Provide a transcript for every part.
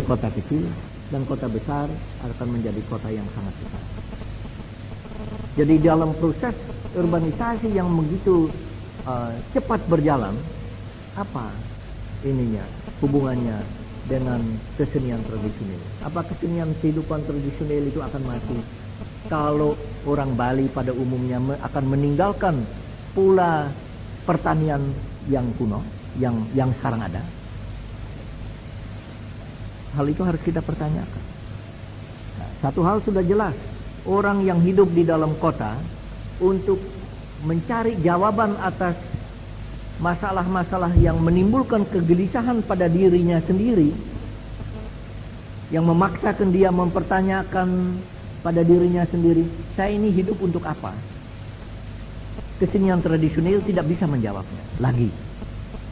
kota kecil dan kota besar akan menjadi kota yang sangat besar. Jadi dalam proses urbanisasi yang begitu cepat berjalan, apa ininya hubungannya dengan kesenian tradisional? Apa kesenian kehidupan tradisional itu akan mati kalau orang Bali pada umumnya akan meninggalkan pola pertanian yang kuno, yang sekarang ada? Hal itu harus kita pertanyakan. Nah, satu hal sudah jelas, orang yang hidup di dalam kota untuk mencari jawaban atas masalah-masalah yang menimbulkan kegelisahan pada dirinya sendiri, yang memaksakan dia mempertanyakan pada dirinya sendiri, saya ini hidup untuk apa? Kesenian tradisional tidak bisa menjawabnya lagi,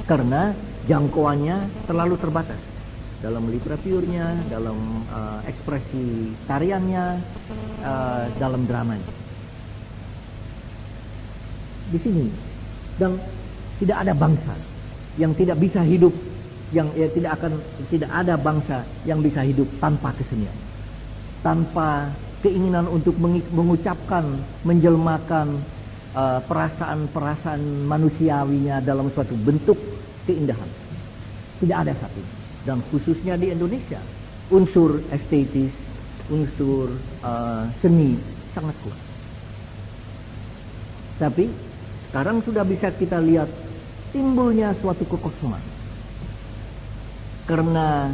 karena jangkauannya terlalu terbatas dalam literaturnya, dalam ekspresi tariannya, dalam dramanya. Di sini, dan tidak ada bangsa yang tidak bisa hidup, tidak ada bangsa yang bisa hidup tanpa kesenian, tanpa keinginan untuk mengucapkan, menjelmakan perasaan-perasaan manusiawinya dalam suatu bentuk keindahan. Tidak ada satu. Dan khususnya di Indonesia, unsur estetis, unsur seni sangat kuat. Tapi sekarang sudah bisa kita lihat timbulnya suatu kekosongan, karena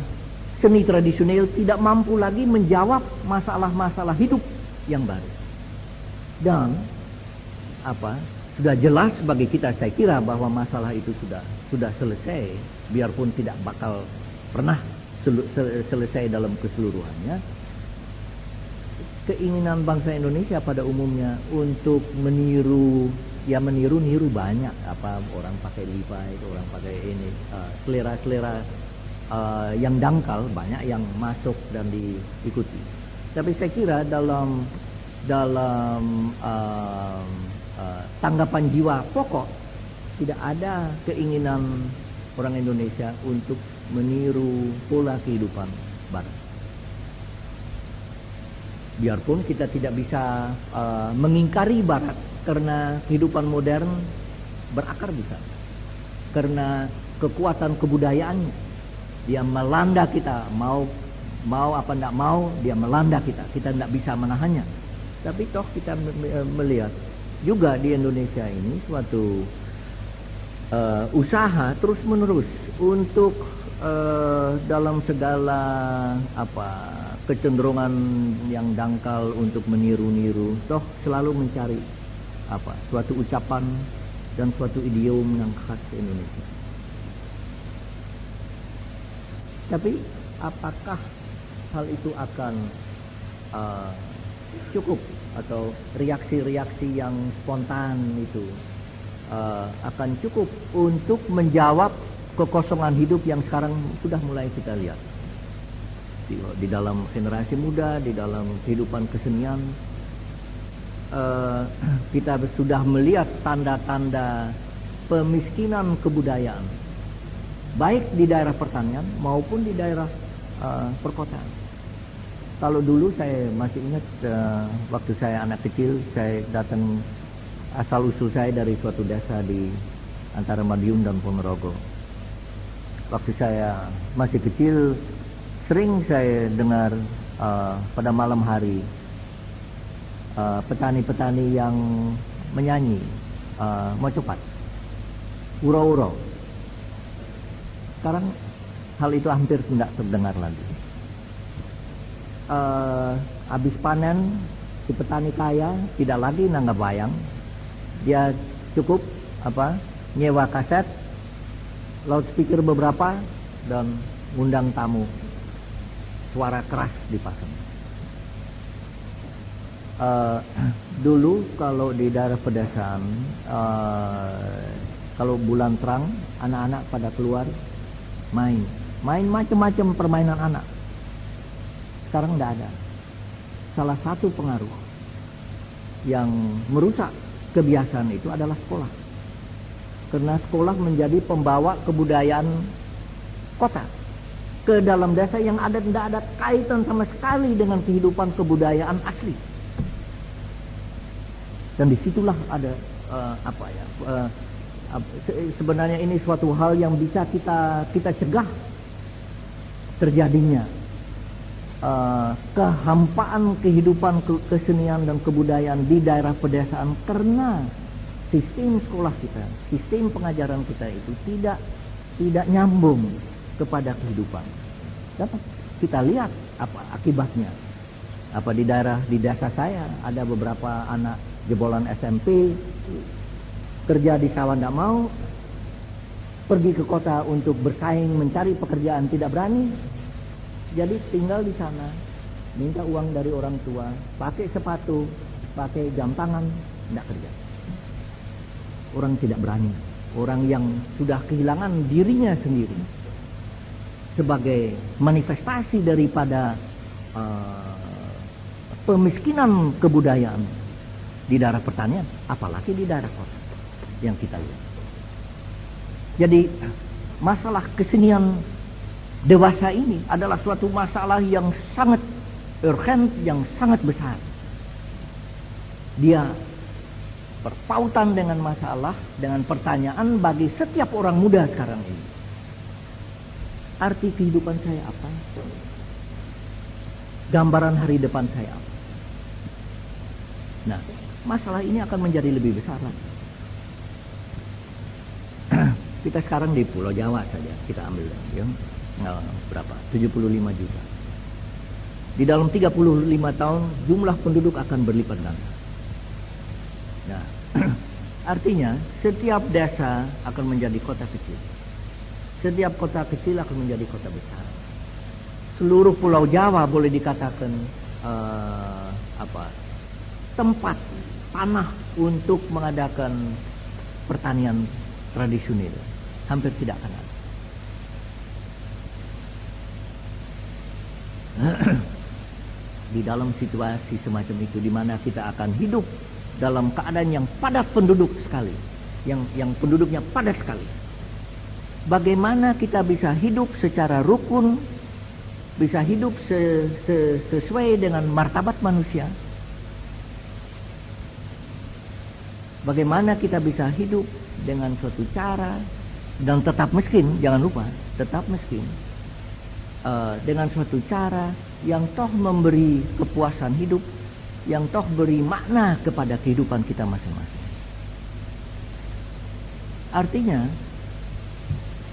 seni tradisional tidak mampu lagi menjawab masalah-masalah hidup yang baru. Dan sudah jelas bagi kita, saya kira, bahwa masalah itu sudah selesai, biarpun tidak bakal pernah selesai dalam keseluruhannya. Keinginan bangsa Indonesia pada umumnya untuk meniru banyak, orang pakai Levi's, orang pakai ini, selera-selera yang dangkal banyak yang masuk dan diikuti. Tapi saya kira dalam tanggapan jiwa pokok tidak ada keinginan orang Indonesia untuk meniru pola kehidupan Barat. Biarpun kita tidak bisa mengingkari Barat, karena kehidupan modern berakar di sana, karena kekuatan kebudayaannya, dia melanda kita, mau apa tidak mau, dia melanda kita tidak bisa menahannya. Tapi toh kita melihat juga di Indonesia ini suatu usaha terus menerus untuk dalam segala kecenderungan yang dangkal untuk meniru-niru, toh selalu mencari suatu ucapan dan suatu idiom yang khas Indonesia. Tapi apakah hal itu akan cukup, atau reaksi-reaksi yang spontan itu akan cukup untuk menjawab kekosongan hidup yang sekarang sudah mulai kita lihat di dalam generasi muda, di dalam kehidupan kesenian? Kita sudah melihat tanda-tanda pemiskinan kebudayaan, baik di daerah pertanian maupun di daerah perkotaan. Kalau dulu saya masih ingat, waktu saya anak kecil, saya datang, asal usul saya dari suatu desa di antara Madiun dan Ponorogo. Waktu saya masih kecil, sering saya dengar pada malam hari petani-petani yang menyanyi mocopat, uro-uro. Sekarang hal itu hampir tidak terdengar lagi. Habis panen, si petani kaya tidak lagi nanggap wayang, dia cukup nyewa kaset, loudspeaker beberapa, dan ngundang tamu, suara keras dipasang. Dulu kalau di daerah pedesaan, kalau bulan terang, anak-anak pada keluar main macam-macam permainan anak. Sekarang tidak ada. Salah satu pengaruh yang merusak kebiasaan itu adalah sekolah, karena sekolah menjadi pembawa kebudayaan kota. ke dalam desa yang tidak ada kaitan sama sekali dengan kehidupan kebudayaan asli. Dan disitulah ada sebenarnya ini suatu hal yang bisa kita cegah terjadinya kehampaan kehidupan kesenian dan kebudayaan di daerah pedesaan, karena sistem sekolah kita, sistem pengajaran kita itu tidak nyambung kepada kehidupan. Dapat kita lihat apa akibatnya. Apa di desa saya ada beberapa anak jebolan SMP kerja di sawah tidak mau, pergi ke kota untuk bersaing mencari pekerjaan tidak berani, jadi tinggal di sana, minta uang dari orang tua, pakai sepatu, pakai jam tangan, tidak kerja. Orang tidak berani, orang yang sudah kehilangan dirinya sendiri sebagai manifestasi daripada pemiskinan kebudayaan di daerah pertanian, apalagi di daerah kota yang kita lihat. Jadi masalah kesenian dewasa ini adalah suatu masalah yang sangat urgent, yang sangat besar. Dia berpautan dengan masalah, dengan pertanyaan bagi setiap orang muda sekarang ini. Arti kehidupan saya apa? Gambaran hari depan saya apa? Nah, masalah ini akan menjadi lebih besar lagi. Kita sekarang di Pulau Jawa saja, kita ambil ya, berapa? 75 juta. Di dalam 35 tahun jumlah penduduk akan berlipat ganda. Nah, artinya setiap desa akan menjadi kota kecil. Setiap kota kecil akan menjadi kota besar. Seluruh Pulau Jawa boleh dikatakan tempat tanah untuk mengadakan pertanian tradisional hampir tidak akan ada. Di dalam situasi semacam itu, di mana kita akan hidup dalam keadaan yang padat penduduk sekali, yang penduduknya padat sekali, bagaimana kita bisa hidup secara rukun, bisa hidup sesuai dengan martabat manusia? Bagaimana kita bisa hidup dengan suatu cara dan tetap miskin, jangan lupa, tetap miskin, dengan suatu cara yang toh memberi kepuasan hidup, yang toh beri makna kepada kehidupan kita masing-masing. Artinya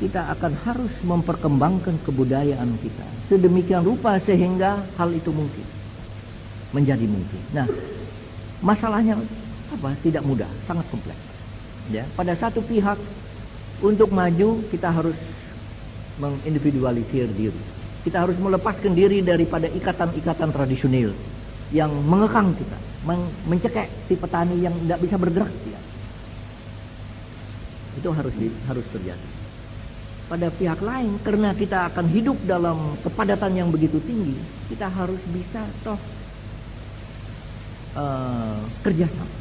kita akan harus memperkembangkan kebudayaan kita sedemikian rupa sehingga hal itu mungkin, menjadi mungkin. Nah, masalahnya apa? Tidak mudah, sangat kompleks. Ya, pada satu pihak untuk maju kita harus mengindividualisir diri. Kita harus melepaskan diri daripada ikatan-ikatan tradisional yang mengekang kita, mencekek si petani yang tidak bisa bergerak. Ya. Itu harus terjadi. Pada pihak lain, karena kita akan hidup dalam kepadatan yang begitu tinggi, kita harus bisa kerjasama.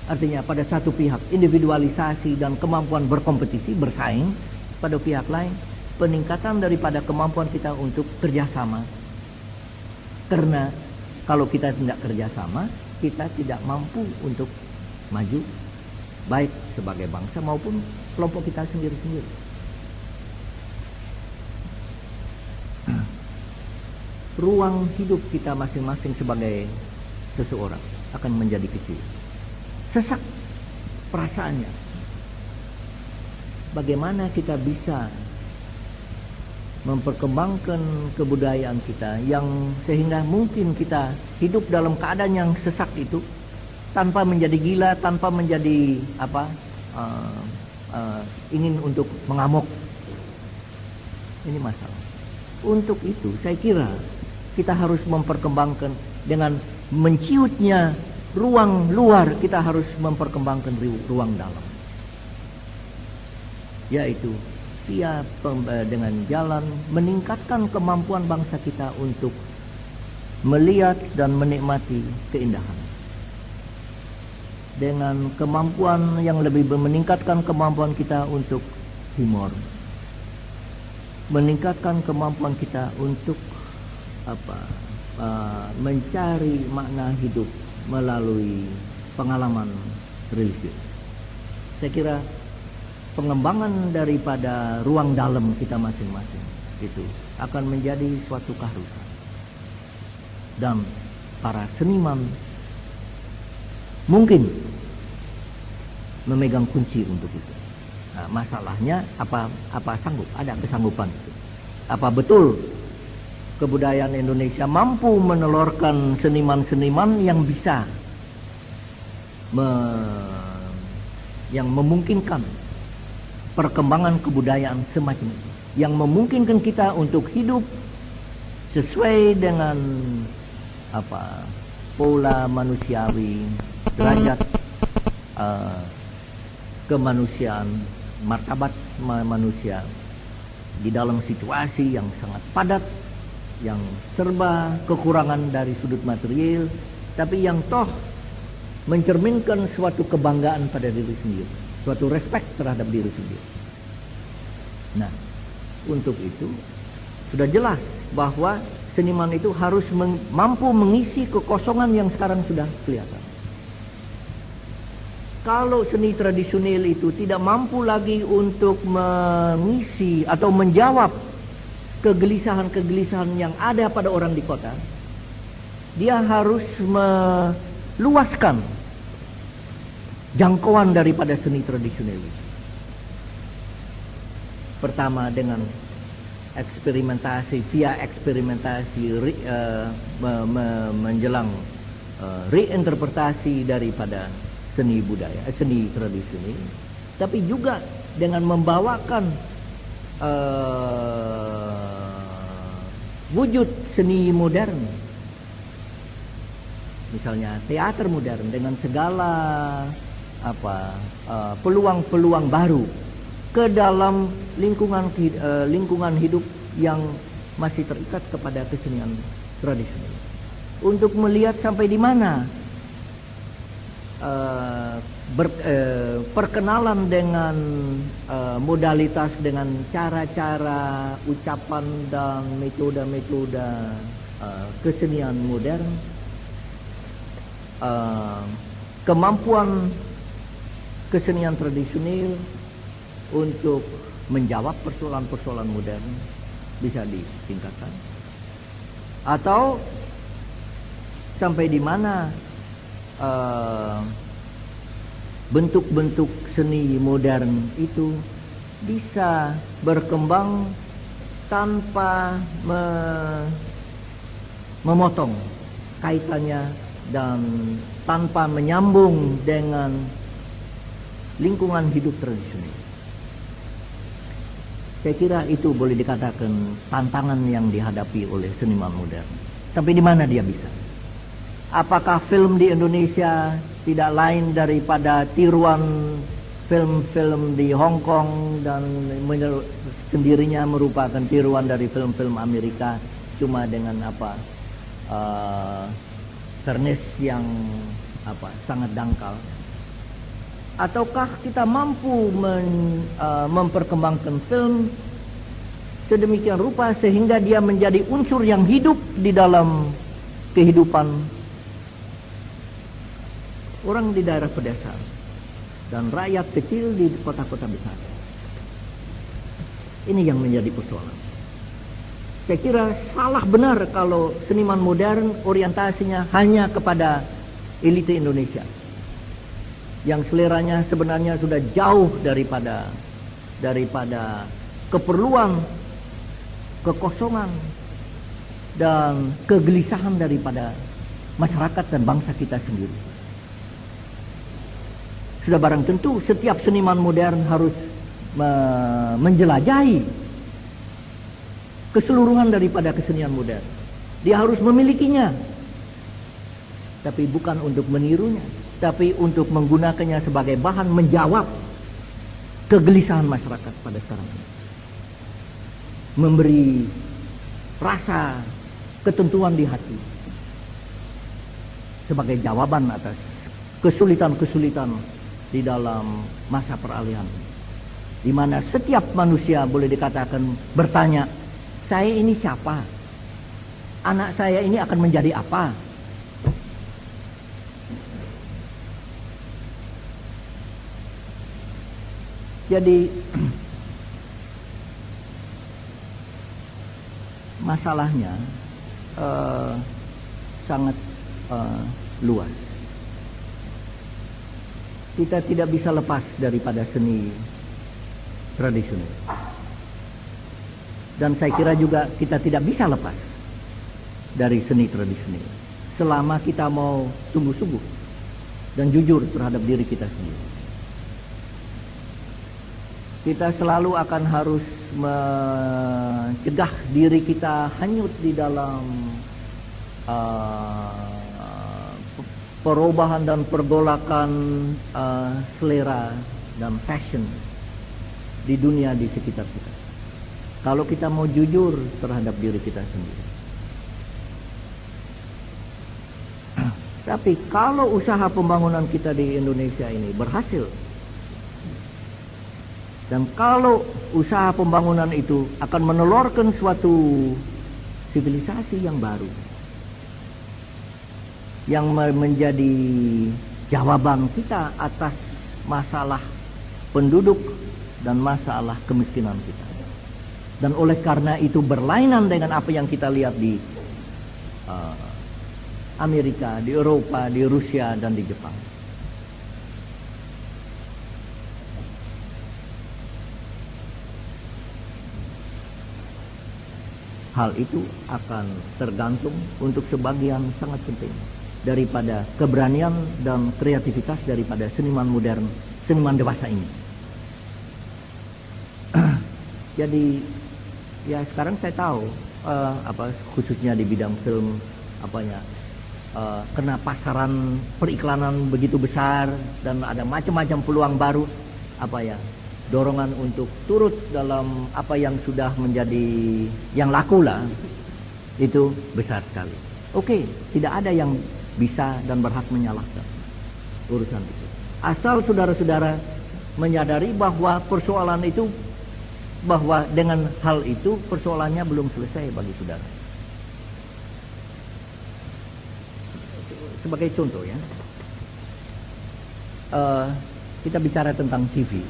Artinya pada satu pihak individualisasi dan kemampuan berkompetisi, bersaing. Pada pihak lain peningkatan daripada kemampuan kita untuk kerjasama. Karena kalau kita tidak kerjasama, kita tidak mampu untuk maju, baik sebagai bangsa maupun kelompok kita sendiri-sendiri. Ruang hidup kita masing-masing sebagai seseorang akan menjadi kecil. Sesak perasaannya. Bagaimana kita bisa memperkembangkan kebudayaan kita yang sehingga mungkin kita hidup dalam keadaan yang sesak itu tanpa menjadi gila, tanpa menjadi ingin untuk mengamuk. Ini masalah. Untuk itu saya kira kita harus memperkembangkan dengan menciutnya ruang luar, kita harus memperkembangkan ruang dalam, yaitu via dengan jalan meningkatkan kemampuan bangsa kita untuk melihat dan menikmati keindahan, dengan kemampuan yang lebih meningkatkan kemampuan kita untuk humor, meningkatkan kemampuan kita untuk mencari makna hidup melalui pengalaman religius. Saya kira pengembangan daripada ruang dalam kita masing-masing itu akan menjadi suatu keharusan, dan para seniman mungkin memegang kunci untuk itu. Nah, masalahnya apa sanggup? Ada kesanggupan itu. Apa betul kebudayaan Indonesia mampu menelurkan seniman-seniman yang bisa yang memungkinkan perkembangan kebudayaan semacam itu, yang memungkinkan kita untuk hidup sesuai dengan pola manusiawi, derajat kemanusiaan, martabat manusia di dalam situasi yang sangat padat, yang serba kekurangan dari sudut material, tapi yang toh mencerminkan suatu kebanggaan pada diri sendiri, suatu respect terhadap diri sendiri. Nah, untuk itu sudah jelas bahwa seniman itu harus mampu mengisi kekosongan yang sekarang sudah kelihatan. Kalau seni tradisional itu tidak mampu lagi untuk mengisi atau menjawab kegelisahan-kegelisahan yang ada pada orang di kota, dia harus meluaskan jangkauan daripada seni tradisional. Pertama dengan eksperimentasi, menjelang reinterpretasi daripada seni budaya, seni tradisional, tapi juga dengan membawakan wujud seni modern, misalnya teater modern dengan segala peluang-peluang baru ke dalam lingkungan hidup yang masih terikat kepada kesenian tradisional, untuk melihat sampai di mana perkenalan dengan modalitas, dengan cara-cara ucapan dan metode-metode kesenian modern, kemampuan kesenian tradisional untuk menjawab persoalan-persoalan modern bisa ditingkatkan, atau sampai di mana bentuk-bentuk seni modern itu bisa berkembang tanpa memotong kaitannya dan tanpa menyambung dengan lingkungan hidup tradisional. Saya kira itu boleh dikatakan tantangan yang dihadapi oleh seniman modern. Sampai di mana dia bisa? Apakah film di Indonesia tidak lain daripada tiruan film-film di Hong Kong dan sendirinya merupakan tiruan dari film-film Amerika, cuma dengan fairness yang sangat dangkal? Ataukah kita mampu memperkembangkan film sedemikian rupa sehingga dia menjadi unsur yang hidup di dalam kehidupan orang di daerah pedesaan dan rakyat kecil di kota-kota besar? Ini yang menjadi persoalan. Saya kira salah benar kalau seniman modern orientasinya hanya kepada elite Indonesia, yang seleranya sebenarnya sudah jauh daripada keperluan, kekosongan dan kegelisahan daripada masyarakat dan bangsa kita sendiri. Sudah barang tentu setiap seniman modern harus menjelajahi keseluruhan daripada kesenian modern. Dia harus memilikinya, tapi bukan untuk menirunya, tapi untuk menggunakannya sebagai bahan menjawab kegelisahan masyarakat pada sekarang ini, memberi rasa ketentuan di hati sebagai jawaban atas kesulitan-kesulitan di dalam masa peralihan. di mana setiap manusia boleh dikatakan bertanya, saya ini siapa? Anak saya ini akan menjadi apa? Jadi masalahnya sangat luas. Kita tidak bisa lepas daripada seni tradisional. Dan saya kira juga kita tidak bisa lepas dari seni tradisional selama kita mau sungguh-sungguh dan jujur terhadap diri kita sendiri. Kita selalu akan harus mencegah diri kita hanyut di dalam perubahan dan pergolakan selera dan fashion di dunia di sekitar kita. Kalau kita mau jujur terhadap diri kita sendiri. Tapi kalau usaha pembangunan kita di Indonesia ini berhasil, dan kalau usaha pembangunan itu akan menelurkan suatu sivilisasi yang baru, yang menjadi jawaban kita atas masalah penduduk dan masalah kemiskinan kita. Dan oleh karena itu berlainan dengan apa yang kita lihat di Amerika, di Eropa, di Rusia, dan di Jepang. Hal itu akan tergantung untuk sebagian sangat penting daripada keberanian dan kreativitas daripada seniman modern, seniman dewasa ini. Jadi ya sekarang saya tahu khususnya di bidang film kena pasaran periklanan begitu besar dan ada macam-macam peluang baru, dorongan untuk turut dalam apa yang sudah menjadi yang laku lah, itu besar sekali. Oke, tidak ada yang bisa dan berhak menyalahkan urusan itu. Asal saudara-saudara menyadari bahwa persoalan itu, bahwa dengan hal itu persoalannya belum selesai bagi saudara. Sebagai contoh ya, kita bicara tentang TV.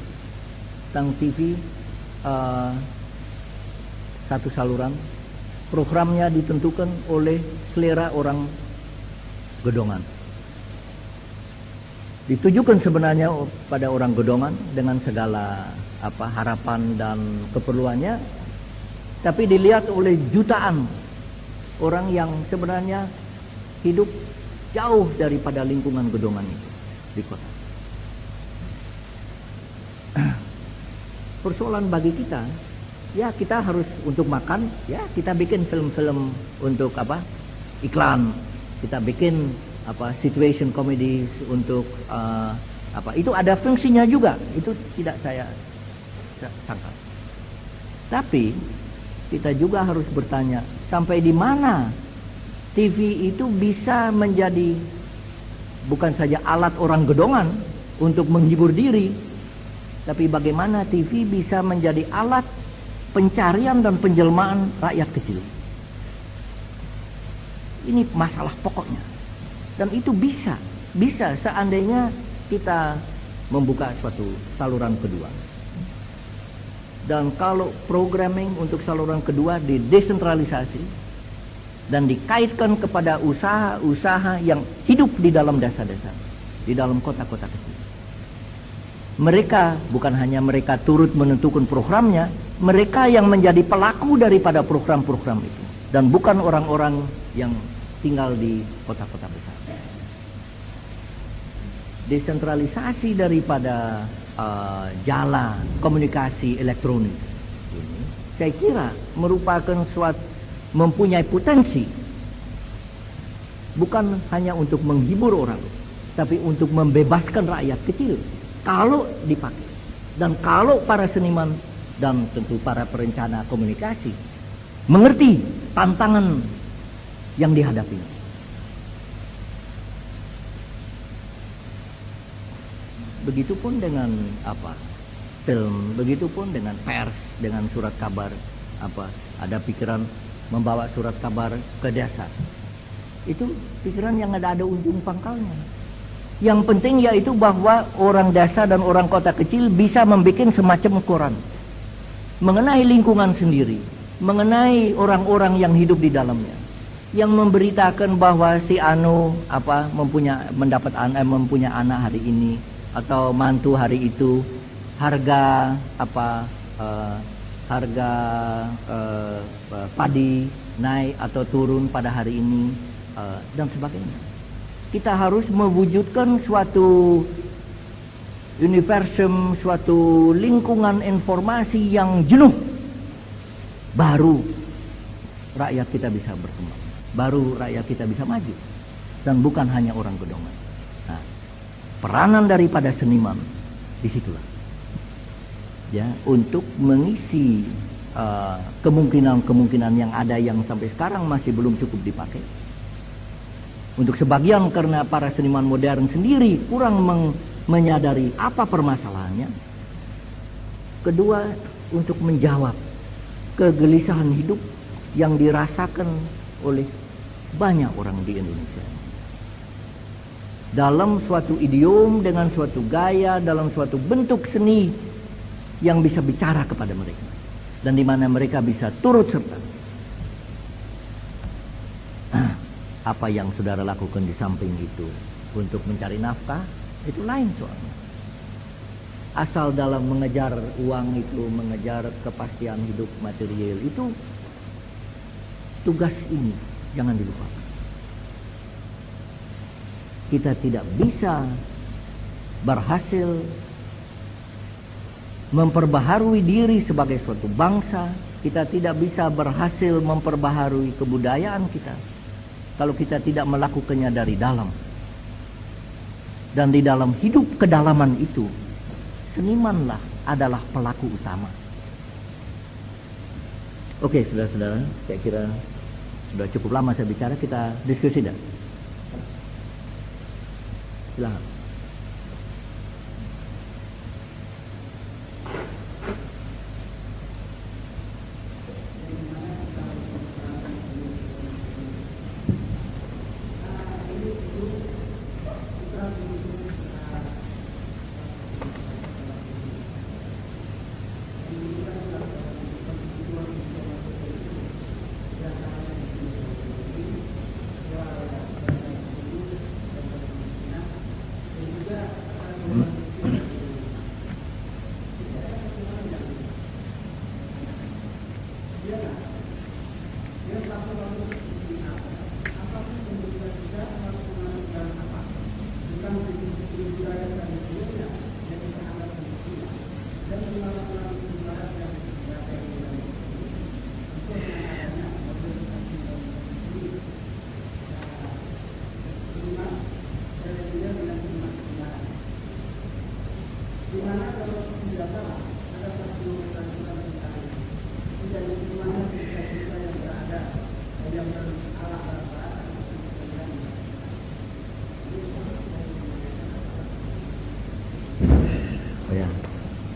Tentang TV, satu saluran, programnya ditentukan oleh selera orang Gedongan. Ditujukan sebenarnya pada orang Gedongan dengan segala harapan dan keperluannya, tapi dilihat oleh jutaan orang yang sebenarnya hidup jauh daripada lingkungan Gedongan itu di kota. Persoalan bagi kita, ya kita harus untuk makan, ya kita bikin film-film untuk iklan, kita bikin situation comedy untuk itu ada fungsinya juga, itu tidak saya sangka. Tapi kita juga harus bertanya, sampai di mana TV itu bisa menjadi bukan saja alat orang Gedongan untuk menghibur diri, tapi bagaimana TV bisa menjadi alat pencarian dan penjelmaan rakyat kecil. Ini masalah pokoknya. Dan itu bisa seandainya kita membuka suatu saluran kedua. Dan kalau programming untuk saluran kedua didesentralisasi dan dikaitkan kepada usaha-usaha yang hidup di dalam desa-desa, di dalam kota-kota kecil. Mereka, bukan hanya mereka turut menentukan programnya, mereka yang menjadi pelaku daripada program-program itu. Dan bukan orang-orang yang tinggal di kota-kota besar. Desentralisasi daripada jalan komunikasi elektronik ini, saya kira merupakan suatu mempunyai potensi bukan hanya untuk menghibur orang, tapi untuk membebaskan rakyat kecil kalau dipakai. Dan kalau para seniman dan tentu para perencana komunikasi mengerti tantangan yang dihadapinya. Begitupun dengan film, begitupun dengan pers, dengan surat kabar. Ada pikiran membawa surat kabar ke desa. Itu pikiran yang ada ujung pangkalnya. Yang penting yaitu bahwa orang desa dan orang kota kecil bisa membuat semacam koran mengenai lingkungan sendiri, mengenai orang-orang yang hidup di dalamnya, yang memberitakan bahwa si anu mempunyai anak hari ini, atau mantu hari itu, harga padi naik atau turun pada hari ini, dan sebagainya. Kita harus mewujudkan suatu universum, suatu lingkungan informasi yang jenuh. Baru rakyat kita bisa berkembang, baru rakyat kita bisa maju, dan bukan hanya orang gedongan. Nah, peranan daripada seniman disitulah, ya, untuk mengisi kemungkinan-kemungkinan yang ada yang sampai sekarang masih belum cukup dipakai. Untuk sebagian karena para seniman modern sendiri kurang menyadari apa permasalahannya. Kedua, untuk menjawab kegelisahan hidup yang dirasakan oleh banyak orang di Indonesia. Dalam suatu idiom, dengan suatu gaya, dalam suatu bentuk seni yang bisa bicara kepada mereka, dan di mana mereka bisa turut serta. Apa yang saudara lakukan di samping itu untuk mencari nafkah, itu lain soalnya. Asal dalam mengejar uang itu, mengejar kepastian hidup material itu, tugas ini jangan dilupakan. Kita tidak bisa berhasil memperbaharui diri sebagai suatu bangsa, kita tidak bisa berhasil memperbaharui kebudayaan kita kalau kita tidak melakukannya dari dalam. Dan di dalam hidup kedalaman itu, senimanlah adalah pelaku utama. Oke, saudara-saudara, saya kira sudah cukup lama saya bicara, kita diskusi dah. Silakan.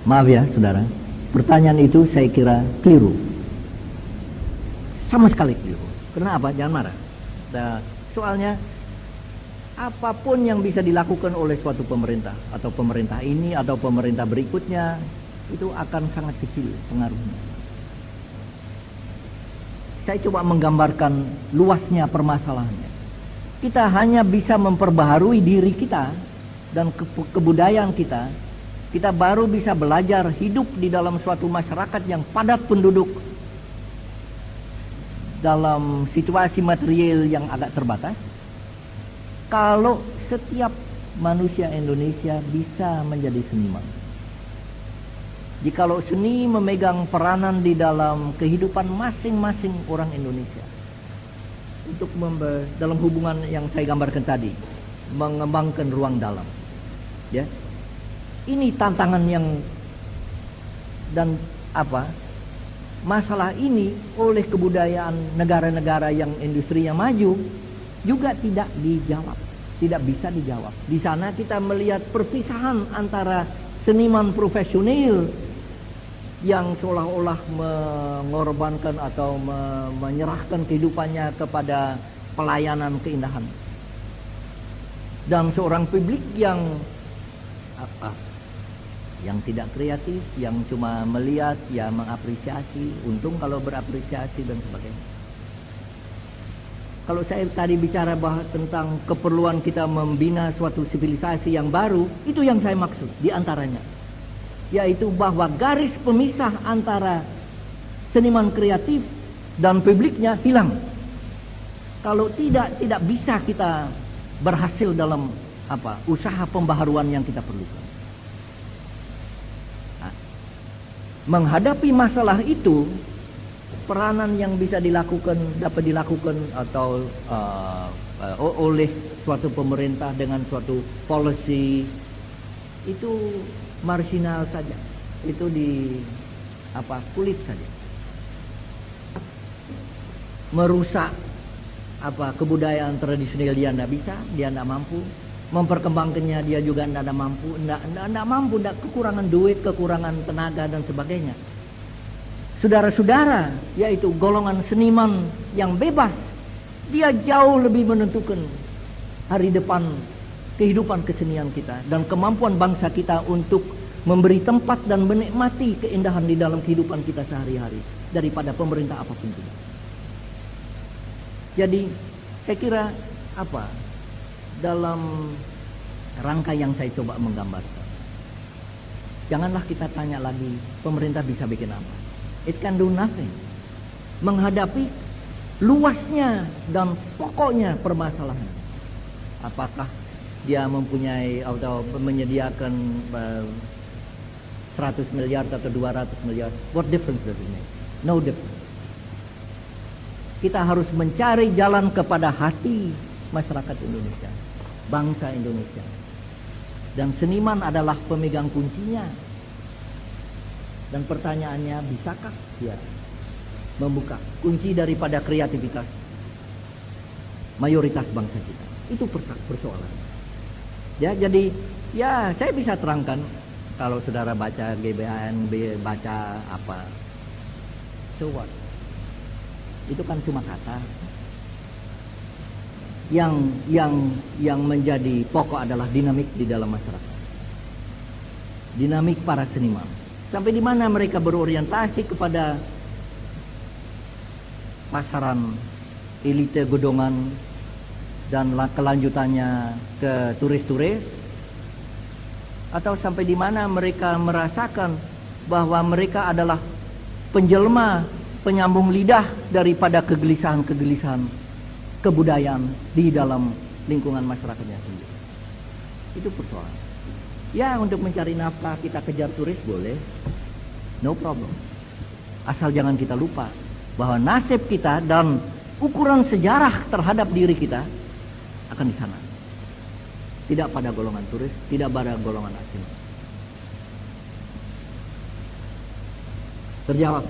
Maaf ya saudara, pertanyaan itu saya kira keliru, sama sekali keliru. Kenapa? Jangan marah. Nah, soalnya apapun yang bisa dilakukan oleh suatu pemerintah, atau pemerintah ini atau pemerintah berikutnya, itu akan sangat kecil pengaruhnya. Saya coba menggambarkan luasnya permasalahannya. Kita hanya bisa memperbaharui diri kita dan kebudayaan kita. Kita baru bisa belajar hidup di dalam suatu masyarakat yang padat penduduk, dalam situasi material yang agak terbatas, kalau setiap manusia Indonesia bisa menjadi seniman. Jikalau seni memegang peranan di dalam kehidupan masing-masing orang Indonesia, untuk dalam hubungan yang saya gambarkan tadi, mengembangkan ruang dalam, ya. Ini tantangan yang, dan masalah ini oleh kebudayaan negara-negara yang industrinya maju juga tidak dijawab, tidak bisa dijawab. Di sana kita melihat perpisahan antara seniman profesional yang seolah-olah mengorbankan atau menyerahkan kehidupannya kepada pelayanan keindahan. Dan seorang publik yang yang tidak kreatif, yang cuma melihat, ya mengapresiasi, untung kalau berapresiasi dan sebagainya. Kalau saya tadi bicara bahwa tentang keperluan kita membina suatu sivilisasi yang baru, itu yang saya maksud di antaranya. Yaitu bahwa garis pemisah antara seniman kreatif dan publiknya hilang. Kalau tidak bisa kita berhasil dalam usaha pembaharuan yang kita perlukan. Nah, menghadapi masalah itu, peranan yang bisa dapat dilakukan atau oleh suatu pemerintah dengan suatu policy itu marginal saja, itu di kulit saja. Merusak kebudayaan tradisional dia tidak bisa, dia tidak mampu. Memperkembangkannya dia juga tidak mampu, kekurangan duit, kekurangan tenaga dan sebagainya. Saudara-saudara, yaitu golongan seniman yang bebas, dia jauh lebih menentukan hari depan kehidupan kesenian kita dan kemampuan bangsa kita untuk memberi tempat dan menikmati keindahan di dalam kehidupan kita sehari-hari daripada pemerintah apapun juga. Jadi saya kira dalam rangka yang saya coba menggambarkan, janganlah kita tanya lagi pemerintah bisa bikin apa. It can do nothing. Menghadapi luasnya dan pokoknya permasalahan, apakah dia mempunyai atau menyediakan 100 miliar atau 200 miliar, what difference does it make? No difference. Kita harus mencari jalan kepada hati masyarakat Indonesia, bangsa Indonesia. Dan seniman adalah pemegang kuncinya. Dan pertanyaannya, bisakah dia membuka kunci daripada kreativitas mayoritas bangsa kita? Itu persoalan. Ya, jadi saya bisa terangkan kalau saudara baca GBHN, baca so what? Itu kan cuma kata. Yang menjadi pokok adalah dinamik di dalam masyarakat. Dinamik para seniman. Sampai di mana mereka berorientasi kepada pasaran elite gedongan dan kelanjutannya ke turis-turis, atau sampai di mana mereka merasakan bahwa mereka adalah penjelma, penyambung lidah daripada kegelisahan-kegelisahan kebudayaan di dalam lingkungan masyarakatnya sendiri. Itu persoalan. Ya, untuk mencari nafkah kita kejar turis boleh, no problem. Asal jangan kita lupa bahwa nasib kita dan ukuran sejarah terhadap diri kita akan di sana. Tidak pada golongan turis, tidak pada golongan asing. Terjawab.